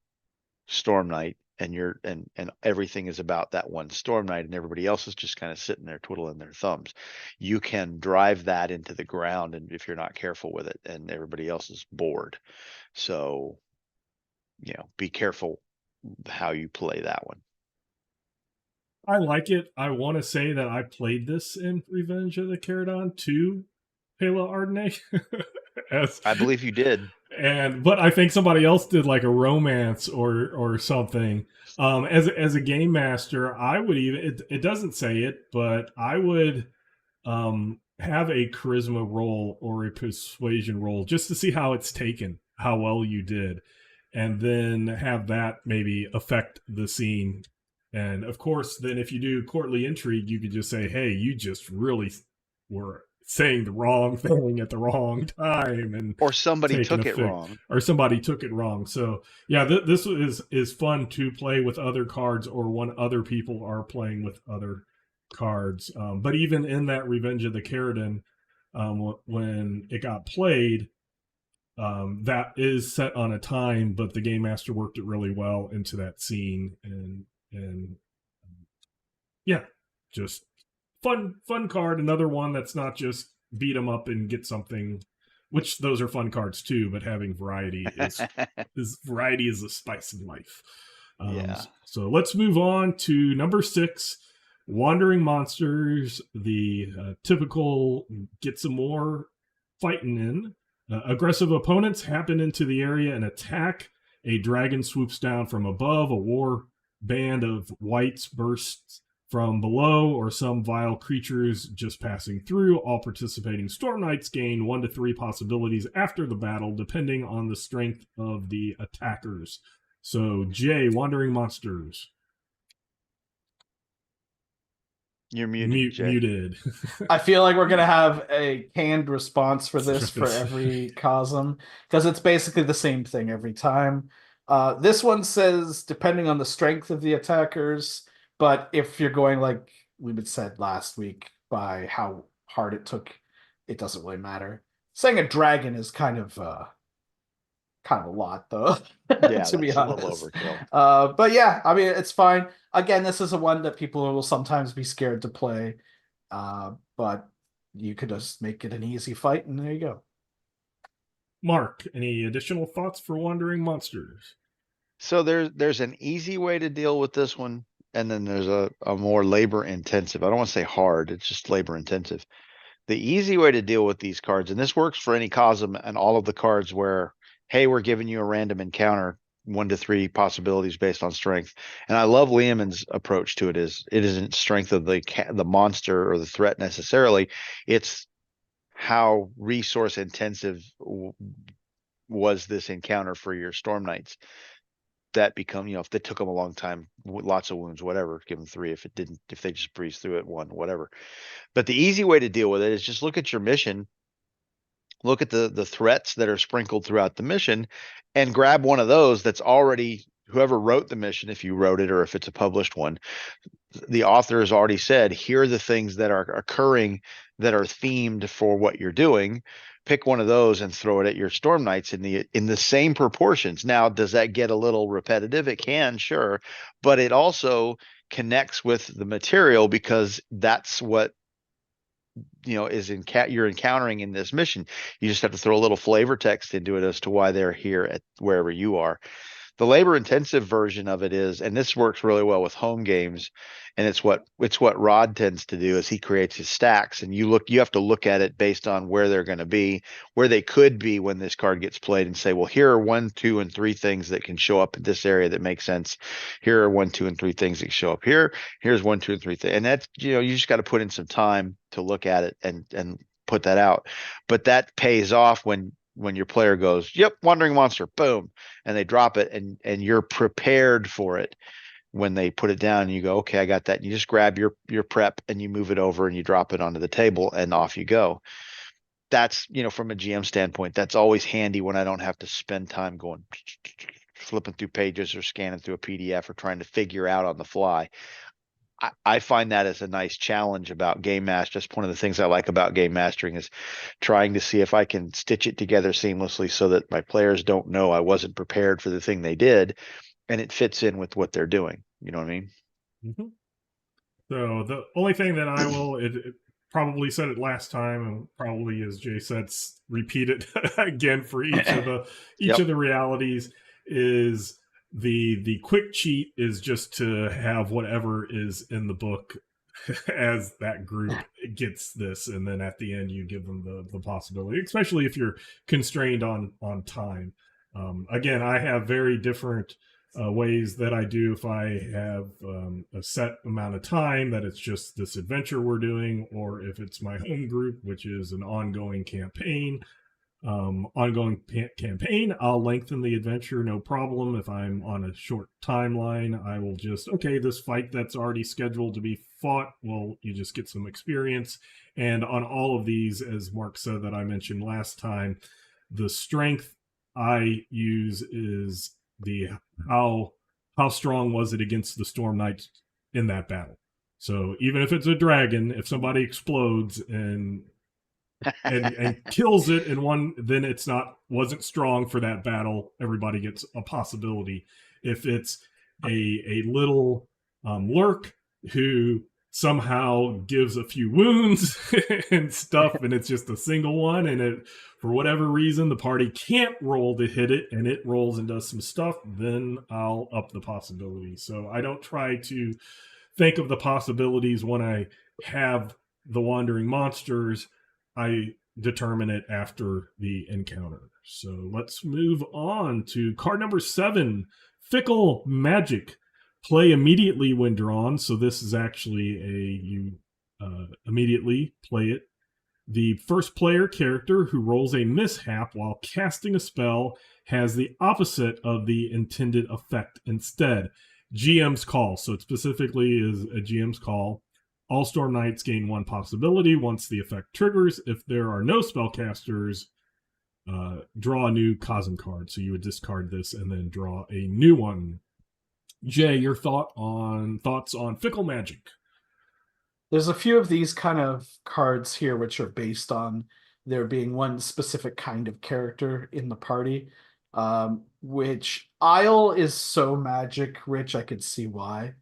Storm Knight, and and everything is about that one Storm Knight, and everybody else is just kind of sitting there twiddling their thumbs. You can drive that into the ground, and if you're not careful with it, and everybody else is bored. So, be careful how you play that one. I like it. I want to say that I played this in Revenge of the Caradon 2 Halo Ardenay. I believe you did. But I think somebody else did like a romance or something. As a game master, I would even it doesn't say it, but I would have a charisma roll or a persuasion roll just to see how it's taken, how well you did, and then have that maybe affect the scene. And of course, then if you do courtly intrigue, you could just say, "Hey, you just really were saying the wrong thing at the wrong time," and or somebody took it wrong, or somebody took it wrong. So yeah, this is fun to play with other cards, or when other people are playing with other cards. But even in that Revenge of the Caradon, when it got played, that is set on a time, but the game master worked it really well into that scene, and yeah, just fun card. Another one that's not just beat them up and get something, which those are fun cards too, but having variety is variety is the spice of life. Yeah. So let's move on to number 6, Wandering Monsters. The typical get some more fighting in. Aggressive opponents happen into the area and attack. A dragon swoops down from above. A war band of wights bursts from below, or some vile creatures just passing through. All participating Storm Knights gain 1 to 3 possibilities after the battle, depending on the strength of the attackers. So, Jay, Wandering Monsters. You're muted. Jay. Muted. I feel like we're gonna have a canned response for this for every Cosm, because it's basically the same thing every time. This one says depending on the strength of the attackers, but if you're going like we said last week by how hard it took, it doesn't really matter. Saying a dragon is kind of a lot, though. Yeah, to be honest, a little overkill. But yeah, I mean, it's fine. Again, this is a one that people will sometimes be scared to play, but you could just make it an easy fight, and there you go. Mark, any additional thoughts for Wandering Monsters? So there's an easy way to deal with this one, and then there's a more labor intensive. I don't want to say hard, it's just labor intensive. The easy way to deal with these cards, and this works for any Cosm and all of the cards where, hey, we're giving you a random encounter, 1 to 3 possibilities based on strength. And I love Leamon's approach to it. It isn't strength of the monster or the threat necessarily. It's how resource intensive was this encounter for your Storm Knights. That become, if they took them a long time, lots of wounds, whatever, give them 3. If they just breeze through it, 1, whatever. But the easy way to deal with it is just look at your mission, look at the threats that are sprinkled throughout the mission, and grab one of those that's already whoever wrote the mission, if you wrote it or if it's a published one, the author has already said, here are the things that are occurring that are themed for what you're doing. Pick one of those and throw it at your Storm Knights in the same proportions. Now, does that get a little repetitive? It can, sure, but it also connects with the material because that's what is you're encountering in this mission. You just have to throw a little flavor text into it as to why they're here at wherever you are. The labor intensive version of it is, and this works really well with home games, and it's what Rod tends to do is he creates his stacks, and you have to look at it based on where they're going to be, where they could be when this card gets played, and say, well, here are 1, 2, and 3 things that can show up in this area that make sense. Here are 1, 2, and 3 things that can show up here. Here's 1, 2, and 3 things, and that's you just got to put in some time to look at it and put that out. But that pays off when your player goes, yep, wandering monster, boom, and they drop it, and you're prepared for it when they put it down, and you go, okay, I got that. And you just grab your prep and you move it over and you drop it onto the table and off you go. That's, from a GM standpoint, that's always handy when I don't have to spend time going flipping through pages or scanning through a PDF or trying to figure out on the fly. I find that as a nice challenge about game master. Just one of the things I like about game mastering is trying to see if I can stitch it together seamlessly so that my players don't know I wasn't prepared for the thing they did, and it fits in with what they're doing. You know what I mean? Mm-hmm. So the only thing that I will, it probably said it last time, and probably, as Jay said, repeat it again for each of the realities, is the quick cheat is just to have whatever is in the book as that group gets this, and then at the end you give them the possibility, especially if you're constrained on time. Again, I have very different ways that I do if I have a set amount of time that it's just this adventure we're doing, or if it's my home group, which is an ongoing campaign. I'll lengthen the adventure, no problem. If I'm on a short timeline, I will just, okay, this fight that's already scheduled to be fought, well, you just get some experience. And on all of these, as Mark said that I mentioned last time, the strength I use is the how strong was it against the Storm Knights in that battle. So even if it's a dragon, if somebody explodes and kills it in one, then it's wasn't strong for that battle. Everybody gets a possibility. If it's a little lurk who somehow gives a few wounds and stuff, and it's just a single one, and it, for whatever reason, the party can't roll to hit it, and it rolls and does some stuff, then I'll up the possibility. So I don't try to think of the possibilities when I have the wandering monsters. I determine it after the encounter. So let's move on to card number 7, Fickle Magic. Play immediately when drawn. So this is actually you immediately play it. The first player character who rolls a mishap while casting a spell has the opposite of the intended effect instead. GM's call. So it specifically is a GM's call. All Storm Knights gain 1 possibility once the effect triggers. If there are no spellcasters, draw a new Cosm card. So you would discard this and then draw a new one. Jay, your thoughts on Fickle Magic? There's a few of these kind of cards here which are based on there being one specific kind of character in the party, which Aysle is so magic rich, I could see why,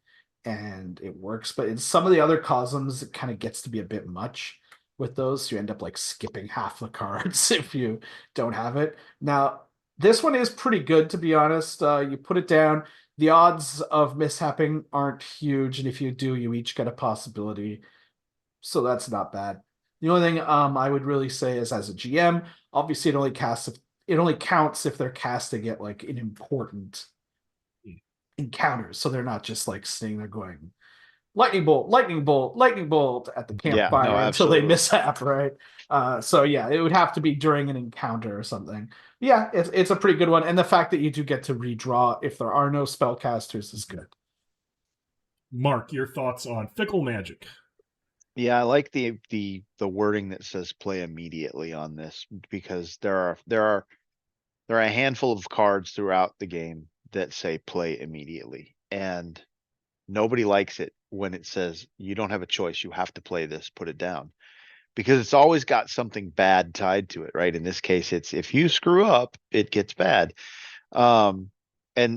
and it works. But in some of the other Cosms, it kind of gets to be a bit much with those. So you end up like skipping half the cards if you don't have it. Now, this one is pretty good, to be honest. You put it down. The odds of mishapping aren't huge, and if you do, you each get a possibility. So that's not bad. The only thing I would really say is, as a GM, obviously it only counts if they're casting it like in important encounters. So they're not just like sitting there going lightning bolt, lightning bolt, lightning bolt at the campfire until they mishap, right? So yeah, it would have to be during an encounter or something. Yeah, it's a pretty good one, and the fact that you do get to redraw if there are no spellcasters is good. Mark, your thoughts on Fickle Magic? Yeah, I like the wording that says play immediately on this, because there are a handful of cards throughout the game that say play immediately. And nobody likes it when it says you don't have a choice. You have to play this, put it down. Because it's always got something bad tied to it, right? In this case, it's if you screw up, it gets bad. And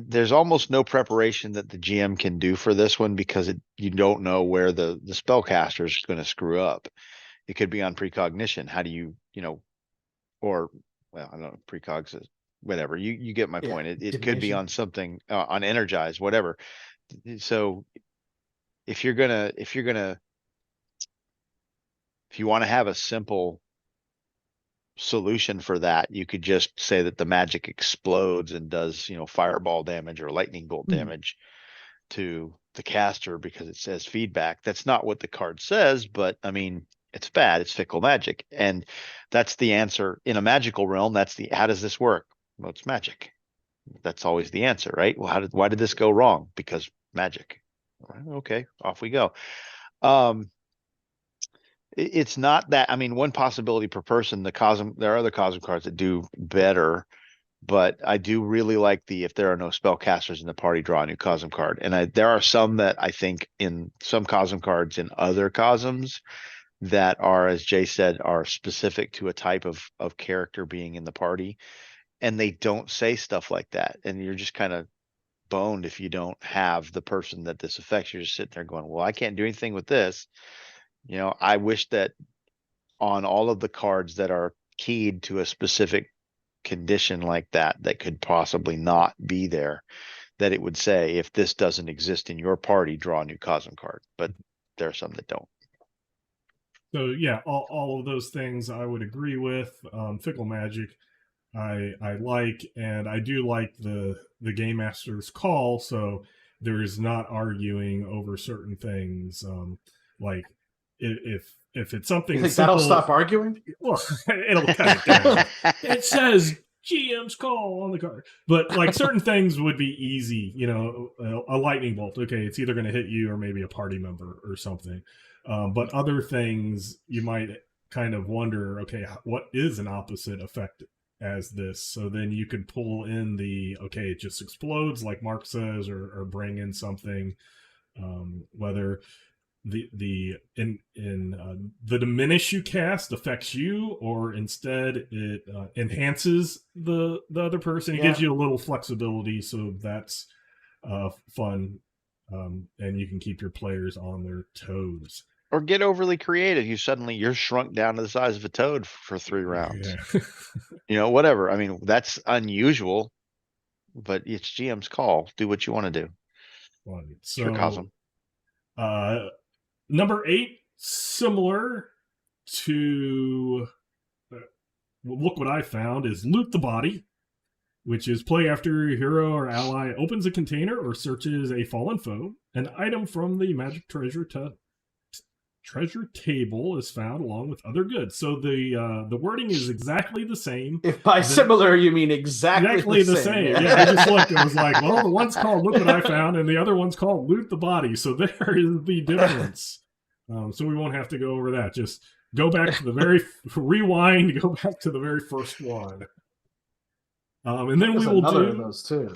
there's almost no preparation that the GM can do for this one because you don't know where the spellcaster is going to screw up. It could be on precognition. How do you know, or well, I don't know, precogs is whatever. You get my point. It could be on something on energize, whatever. So if you want to have a simple solution for that, you could just say that the magic explodes and does, fireball damage or lightning bolt damage to the caster because it says feedback. That's not what the card says, but I mean, it's bad. It's fickle magic. And that's the answer in a magical realm. How does this work? Well, it's magic. That's always the answer, right? Well, why did this go wrong? Because magic. Okay, off we go. It's not that, I mean, one possibility per person, there are other Cosm cards that do better, but I do really like if there are no spellcasters in the party, draw a new Cosm card. And there are some that I think in some Cosm cards in other Cosms that are, as Jay said, are specific to a type of character being in the party. And they don't say stuff like that. And you're just kind of boned if you don't have the person that this affects. You're just sitting there going, well, I can't do anything with this. I wish that on all of the cards that are keyed to a specific condition like that could possibly not be there, that it would say, if this doesn't exist in your party, draw a new Cosm card. But there are some that don't. So yeah, all of those things I would agree with. Fickle magic, I like, and I do like the game master's call. So there is not arguing over certain things. Like if it's something, you think simple, that'll stop arguing? Well, it'll cut it down. It says GM's call on the card, but like certain things would be easy. A lightning bolt. Okay, it's either going to hit you or maybe a party member or something. But other things you might kind of wonder, okay, what is an opposite effect as this? So then you could pull in okay, it just explodes like Mark says, or bring in something, whether the diminish you cast affects you, or instead it enhances the other person. It gives you a little flexibility, so that's fun. And you can keep your players on their toes. Or get overly creative. You're shrunk down to the size of a toad for 3 rounds. Yeah. Whatever. I mean, that's unusual, but it's GM's call. Do what you want to do. So, sure, Cosm. Number 8, similar to look what I found, is Loot the Body, which is play after your hero or ally opens a container or searches a fallen foe. An item from the magic treasure table is found along with other goods. So the wording is exactly the same. If by similar you mean exactly the same. Yeah, I just looked. It was like, well, the one's called Look What I Found, and the other one's called Loot the Body. So there is the difference. So we won't have to go over that. Just go back to rewind. Go back to the very first one. And then we will do those too.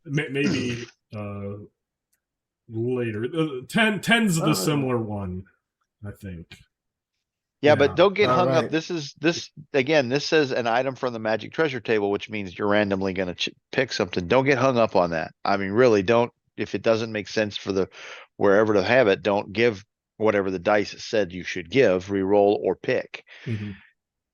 Maybe later. 10's the similar one, I think. Yeah, but don't get hung up. This says an item from the magic treasure table, which means you're randomly going to pick something. Don't get hung up on that. I mean, really, don't. If it doesn't make sense for wherever to have it, don't give whatever the dice said you should give, re-roll or pick. Mm-hmm.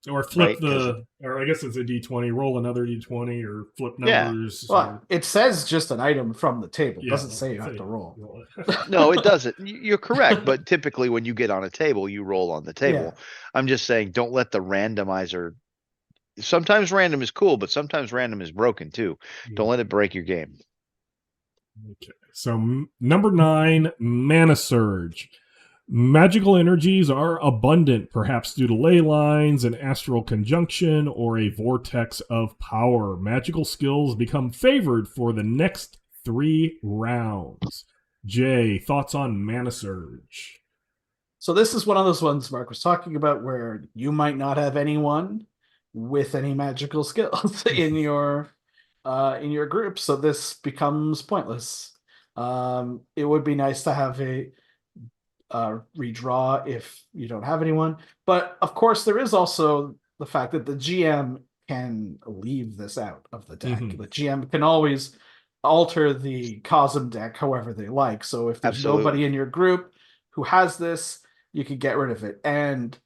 Or flip or I guess it's a D20, roll another D20 or flip numbers. Yeah. Well, it says just an item from the table. It doesn't say you have to roll. No, it doesn't. You're correct. But typically when you get on a table, you roll on the table. Yeah. I'm just saying, don't let the randomizer. Sometimes random is cool, but sometimes random is broken too. Yeah. Don't let it break your game. Okay. So number 9, Mana Surge. Magical energies are abundant, perhaps due to ley lines, an astral conjunction, or a vortex of power. Magical skills become favored for the next 3 rounds. Jay, thoughts on Mana Surge? So this is one of those ones Mark was talking about where you might not have anyone with any magical skills in your in your group, so this becomes pointless. It would be nice to have a redraw if you don't have anyone, but of course there is also the fact that the GM can leave this out of the deck. Mhm. The GM can always alter the Cosm deck however they like. So if there's Absolutely. nobody in your group who has this, you could get rid of it. And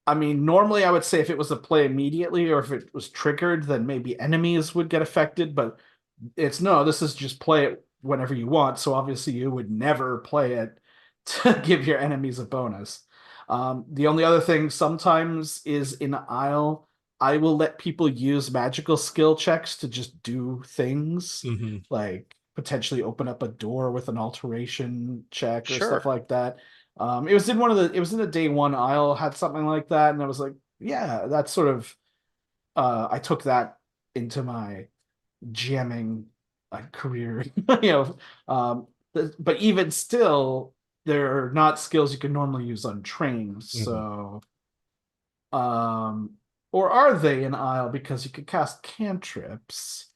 I mean, normally I would say if it was a play immediately or if it was triggered, then maybe enemies would get affected. But it's no, this is just play it whenever you want. So obviously you would never play it to give your enemies a bonus. The only other thing sometimes is in Isle, I will let people use magical skill checks to just do things Mhm. like potentially open up a door with an alteration check or stuff Sure. like that. It was in the day one Isle had something like that, and I was like, yeah, that's sort of I took that into my jamming career, you know. But even still, they're not skills you can normally use on trains. Mhm. So, or are they in Isle because you could cast cantrips?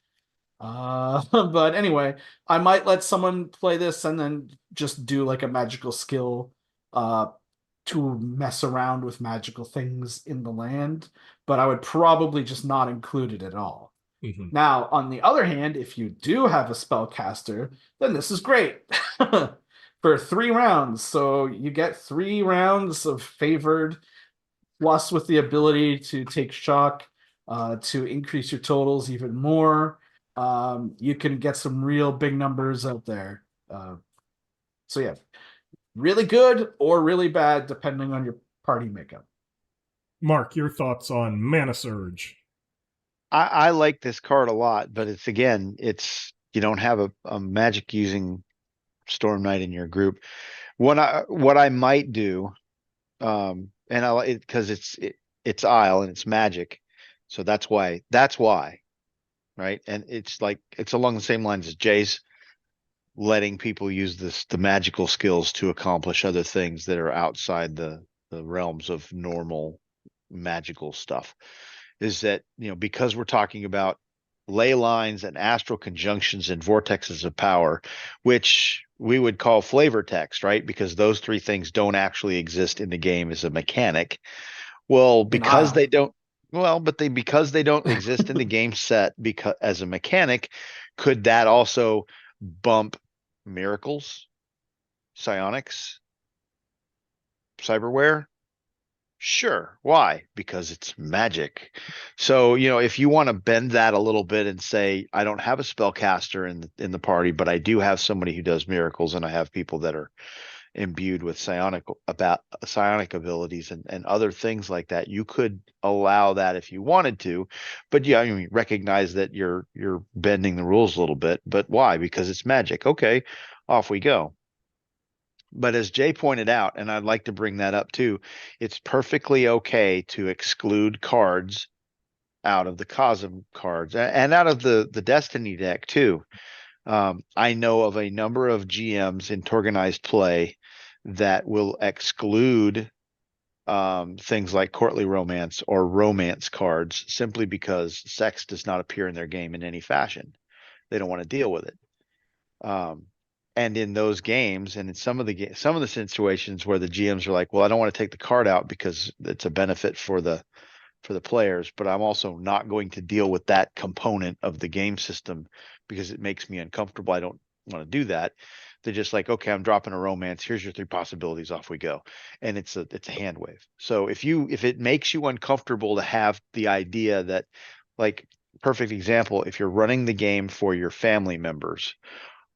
But anyway, I might let someone play this and then just do like a magical skill uh to mess around with magical things in the land, but I would probably just not include it at all. Mhm. Now, on the other hand, if you do have a spellcaster, then this is great for 3 rounds. So you get 3 rounds of favored, plus with the ability to take shock to increase your totals even more. You can get some real big numbers out there. So yeah, really good or really bad depending on your party makeup. Mark, your thoughts on Mana Surge? I like this card a lot, but it's you don't have a magic using Storm Knight in your group. What I might do, and I like it because it's Isle and it's magic, so that's why, right? And it's like it's along the same lines as Jay's, letting people use the magical skills to accomplish other things that are outside the realms of normal magical stuff. Is that, because we're talking about ley lines and astral conjunctions and vortexes of power, which we would call flavor text, right? Because those three things don't actually exist in the game as a mechanic. Well, In Isle. because they don't exist in the game set because as a mechanic, could that also bump miracles, psionics, cyberware? Sure. Why? Because it's magic. So, if you want to bend that a little bit and say, I don't have a spellcaster in the party, but I do have somebody who does miracles, and I have people that are imbued with psionic abilities and other things like that, you could allow that if you wanted to. But yeah, I mean, recognize that you're bending the rules a little bit. But why? Because it's magic. Okay, off we go. But as Jay pointed out, and I'd like to bring that up too, it's perfectly okay to exclude cards out of the Cosm cards and out of the Destiny deck too. I know of a number of GMs in organized play that will exclude things like courtly romance or romance cards simply because sex does not appear in their game in any fashion. They don't want to deal with it. And in those games, and in some of the situations where the GMs are like, "Well, I don't want to take the card out because it's a benefit for the players, but I'm also not going to deal with that component of the game system because it makes me uncomfortable. I don't want to do that." They're just like, "Okay, I'm dropping a romance. Here's your 3 possibilities. Off we go." And it's a hand wave. So if it makes you uncomfortable to have the idea that, like, perfect example, if you're running the game for your family members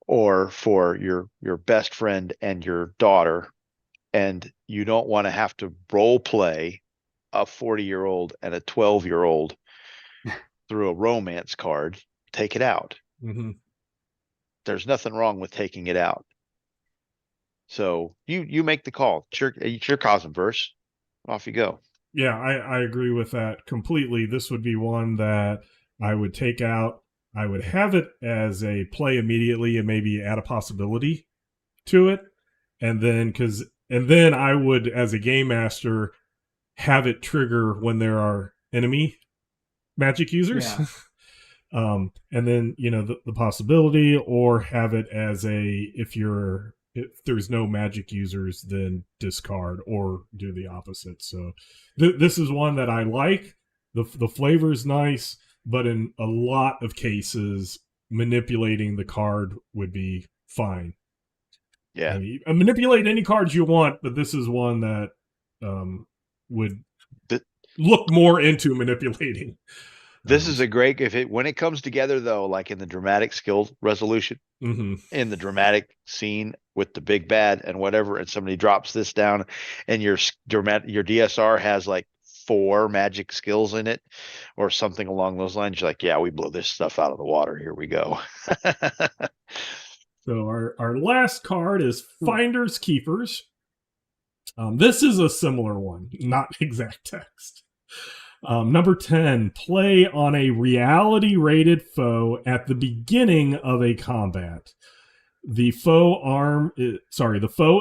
or for your best friend and your daughter, and you don't want to have to role play a 40-year-old and a 12-year-old through a romance card, take it out. Mm-hmm. There's nothing wrong with taking it out. So you make the call. It's your Cosmverse. Off you go. Yeah, I agree with that completely. This would be one that I would take out. I would have it as a play immediately and maybe add a possibility to it. And then I would, as a game master, have it trigger when there are enemy magic users. Yeah. And then, the possibility, or have it as if there's no magic users, then discard, or do the opposite. So this is one that I like. The flavor is nice, but in a lot of cases, manipulating the card would be fine. Yeah. Manipulate any cards you want, but this is one that would look more into manipulating. This is a great, when it comes together though, like in the dramatic skill resolution, in the dramatic scene with the big bad and whatever, and somebody drops this down, and your DSR has like 4 magic skills in it, or something along those lines. You're like, yeah, we blow this stuff out of the water. Here we go. So our last card is Finders Keepers. This is a similar one, not exact text. Number 10, play on a reality-rated foe at the beginning of a combat. The foe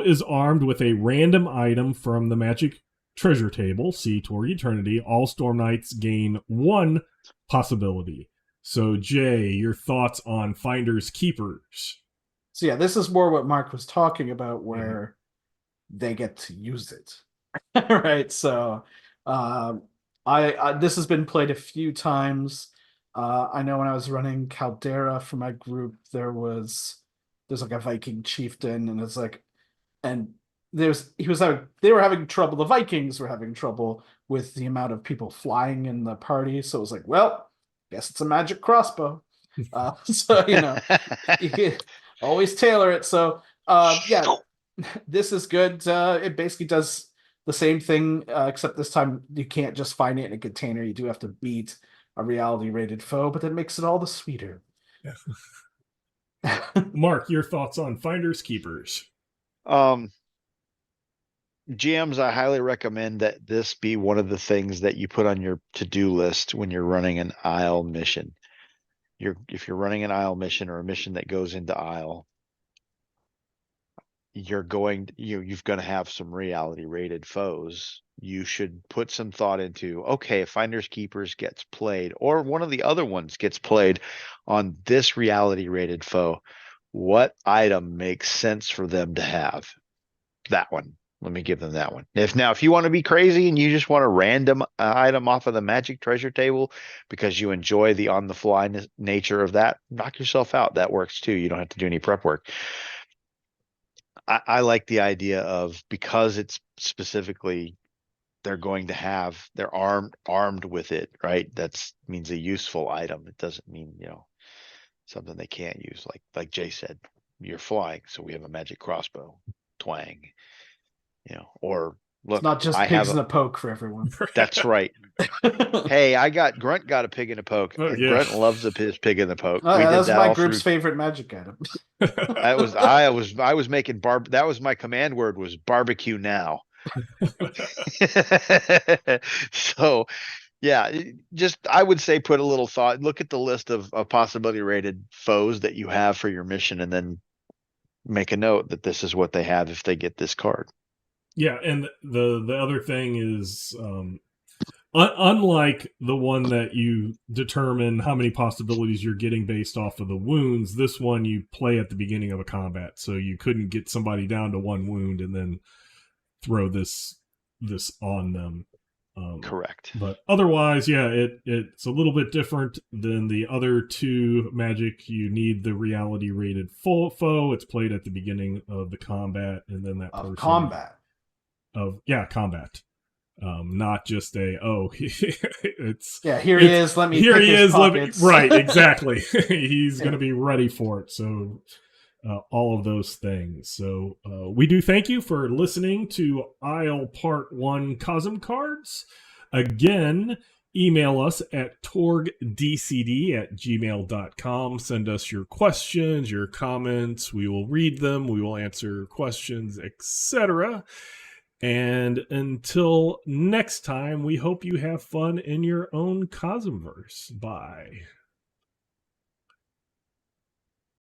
is armed with a random item from the Magic Treasure Table. See Torg Eternity. All Storm Knights gain 1 possibility. So, Jay, your thoughts on Finders Keepers? So yeah, this is more what Mark was talking about, where they get to use it, right? So, this has been played a few times. I know when I was running Caldera for my group, there's like a Viking chieftain, and it's like, and they were having trouble. The Vikings were having trouble with the amount of people flying in the party. So it was like, well, guess it's a magic crossbow. So you can always tailor it. So yeah, this is good. It basically does the same thing, except this time you can't just find it in a container. You do have to beat a reality-rated foe, but that makes it all the sweeter. Mark, your thoughts on Finders Keepers? GMs, I highly recommend that this be one of the things that you put on your to-do list when you're running an Aysle mission. If you're running an Aysle mission, or a mission that goes into Aysle, you're going to have some reality rated foes. You should put some thought into, okay, if Finders Keepers gets played, or one of the other ones gets played on this reality rated foe, what item makes sense for them to have? That one. Let me give them that one. If you want to be crazy and you just want a random item off of the Magic Treasure Table because you enjoy the on the fly nature of that, knock yourself out. That works too. You don't have to do any prep work. I like the idea of, because it's specifically they're armed with it, right? That means a useful item. It doesn't mean, something they can't use. Like Jay said, you're flying, so we have a magic crossbow. Twang. Or look, it's not just pigs in a poke for everyone. That's right. Hey, Grunt got a pig in a poke. Oh, yeah. Grunt loves his pig in the poke. That's my group's favorite magic item. I was making that was my command word, was barbecue now. So yeah, I would say put a little thought, look at the list of possibility rated foes that you have for your mission, and then make a note that this is what they have if they get this card. Yeah, and the other thing is, unlike the one that you determine how many possibilities you're getting based off of the wounds, this one you play at the beginning of a combat, so you couldn't get somebody down to 1 wound and then throw this on them. Correct. But otherwise, yeah, it's a little bit different than the other 2 magic. You need the reality rated foe. It's played at the beginning of the combat, and then that person combat. Combat. Not just it's here he is. Let me. Here he is. Right, exactly. He's going to be ready for it. So all of those things. So we do thank you for listening to Aysle Part 1 Cosm Cards. Again, email us at torgdcd@gmail.com. Send us your questions, your comments. We will read them. We will answer questions, etc. And until next time, we hope you have fun in your own Cosmverse. Bye.